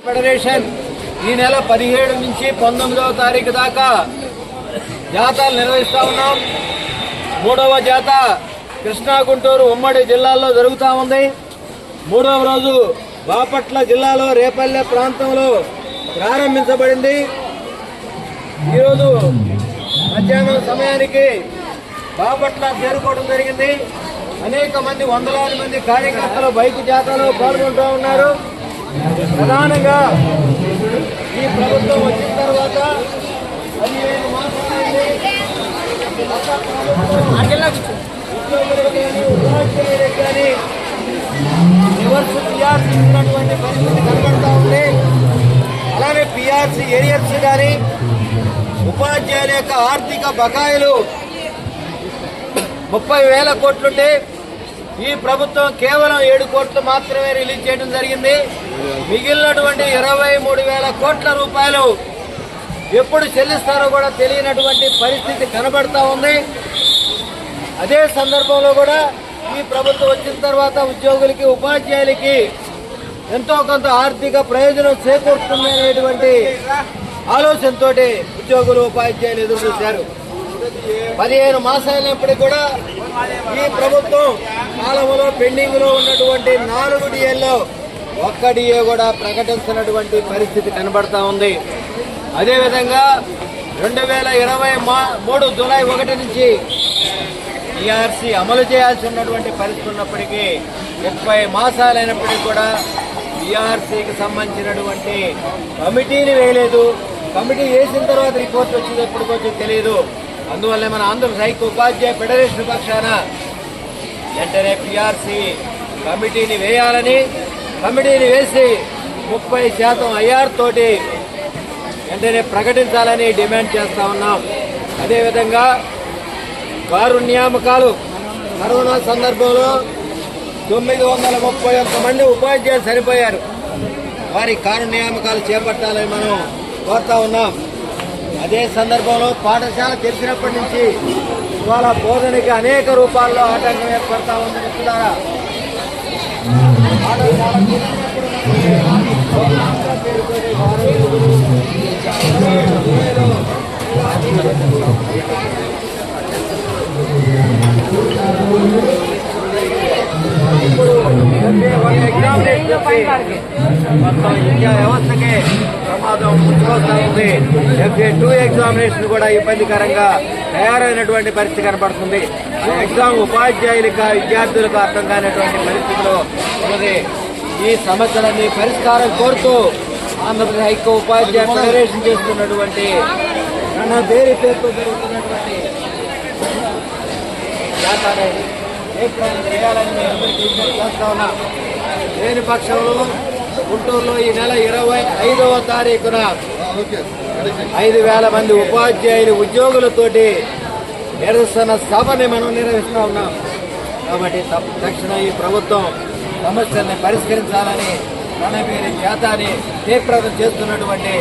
Federation ఈ నెల 17 నుంచి 19వ తారీఖు దాకా జాతరలు నిర్వహిస్తా ఉన్నాం. 3వ జాత కృష్ణా గుంటూరు ఉమ్మడి జిల్లాల్లో జరుగుతూ ఉంది. 3వ రోజు బాపట్ల జిల్లాలో రేపల్లె ప్రాంతంలో ప్రారంభించబడింది. ఈరోజు మధ్యాహ్నం సమయానికి బాపట్ల చేరుకోవడం జరిగింది. అనేక మంది వందలాది మంది కార్యకర్తలు బైక్ జాతరలో పాల్గొంటూ ఉన్నారు. ప్రధానంగా ఈ ప్రభుత్వం వచ్చిన తర్వాత 15 మాసాలైంది. ఉపాధ్యాయులకు కానీ రివర్స్ పిఆర్సీ ఇచ్చినటువంటి పరిస్థితి కనబడతా ఉంది. అలానే పిఆర్సీ ఏరియర్స్ కానీ ఉపాధ్యాయుల యొక్క ఆర్థిక బకాయిలు 30,000 కోట్లుంటే ఈ ప్రభుత్వం కేవలం 7 కోట్లు మాత్రమే రిలీజ్ చేయడం జరిగింది. మిగిలినటువంటి 23,000 కోట్ల రూపాయలు ఎప్పుడు చెల్లిస్తారో కూడా తెలియనటువంటి పరిస్థితి కనబడతా ఉంది. అదే సందర్భంలో కూడా ఈ ప్రభుత్వం వచ్చిన తర్వాత ఉద్యోగులకి ఉపాధ్యాయులకి ఎంతో కొంత ఆర్థిక ప్రయోజనం చేకూరుతుంది అనేటువంటి ఆలోచనతో ఉద్యోగులు ఉపాధ్యాయులు ఎదురు చూశారు. 15 మాసాలైనప్పటికీ కూడా ఈ ప్రభుత్వం కాలంలో పెండింగ్ లో ఉన్నటువంటి 4 డిఏల్లో 1 డిఏ కూడా ప్రకటించినటువంటి పరిస్థితి కనబడతా ఉంది. అదేవిధంగా 2023 జూలై 1 నుంచి ఈఆర్సీ అమలు చేయాల్సి ఉన్నటువంటి పరిస్థితి ఉన్నప్పటికీ 30 మాసాలైనప్పటికీ కూడా ఈఆర్సీకి సంబంధించినటువంటి కమిటీని వేయలేదు. కమిటీ వేసిన తర్వాత రిపోర్ట్ వచ్చింది ఎప్పటికొచ్చి తెలియదు. అందువల్ల మన ఆంధ్రప్రదేశ్ ఉపాధ్యాయ ఫెడరేషన్ పక్షాన వెంటనే పిఆర్సీ కమిటీని వేయాలని, కమిటీని వేసి 30% ఐఆర్ తోటి వెంటనే ప్రకటించాలని డిమాండ్ చేస్తా ఉన్నాం. అదేవిధంగా కారు నియామకాలు కరోనా సందర్భంలో 931 మంది ఉపాధ్యాయులు సరిపోయారు. వారి కారు నియామకాలు చేపట్టాలని మనం కోరుతా ఉన్నాం. అదే సందర్భంలో పాఠశాల తెరిచినప్పటి నుంచి ఇవాళ బోధనకి అనేక రూపాల్లో ఆటంకం ఏర్పడతా ఉంది. మిత్రులారా, మొత్తం విద్యా వ్యవస్థకే ప్రమాదం ముందుకొస్తా ఉంది. FA2 ఎగ్జామినేషన్ కూడా ఇబ్బందికరంగా తయారైనటువంటి పరిస్థితి కనబడుతుంది. ఎగ్జామ్ ఉపాధ్యాయులకు విద్యార్థులకు అర్థం కానిటువంటి పరిస్థితిలో ఉన్నది. ఈ సమస్యలన్నీ పరిష్కారం కోరుతూ ఆంధ్రప్రదేశ్ ఐక్య ఉపాధ్యాయ ఫెడరేషన్ చేస్తున్నటువంటి పేరు పేరుతో జరుగుతున్నటువంటి చేయాలని చేస్తా ఉన్నా. లేని పక్షంలో గుంటూరులో ఈ నెల 25వ తారీఖున 5,000 మంది ఉపాధ్యాయులు ఉద్యోగులతోటి నిరసన సభని మనం నిర్వహిస్తా ఉన్నాం. కాబట్టి తక్షణ ఈ ప్రభుత్వం సమస్యల్ని పరిష్కరించాలని రణబీరి జాతాని తీవ్రతం చేస్తున్నటువంటి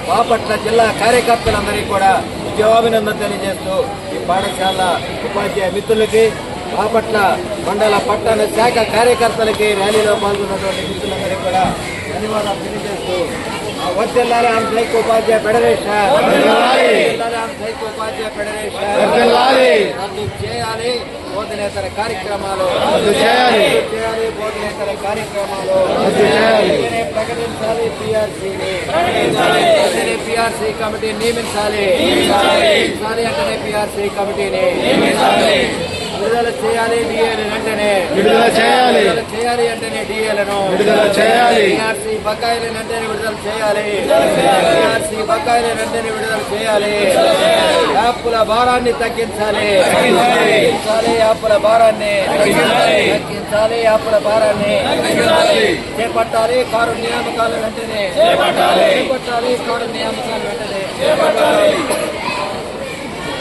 బాపట్ల జిల్లా కార్యకర్తలందరికీ కూడా ఉద్యోగాభినందన తెలియజేస్తూ ఈ పాఠశాల ఉపాధ్యాయ మిత్రులకి, బాపట్ల మండల పట్టణ శాఖ కార్యకర్తలకి, ర్యాలీలో పాల్గొన్నటువంటి మిత్రులందరికీ కూడా ధన్యవాదాలు తెలియజేస్తూ వర్ధిల్లాలి ఆంధ్రప్రదేశ్ ఉపాధ్యాయ ఫెడరేషన్, ఆంధ్రప్రదేశ్ ఉపాధ్యాయ ఫెడరేషన్ రద్దు చేయాలి. బోధనేతర కార్యక్రమాలు బోధనేతర కార్యక్రమాలు ప్రకటించాలి. పిఆర్సీ కమిటీ నియమించాలి. అంటేనే పిఆర్సీ కమిటీని విడుదల చేయాలి. డిఏలను వెంటనే విడుదల చేయాలి. అంటేనే డిఏలను విడుదల చేయాలి. పిఆర్సీ బకాయిలను వెంటనే విడుదల చేయాలి. పిఆర్సీ బకాయిలను వెంటనే విడుదల చేయాలి. యాప్ల భారాన్ని తగ్గించాలి. యాప్ల భారాన్ని తగ్గించాలి. యాప్ల భారాన్ని చేపట్టాలి. కారు నియామకాలు వెంటనే చేపట్టాలి. కారు నియామకాలు వెంటనే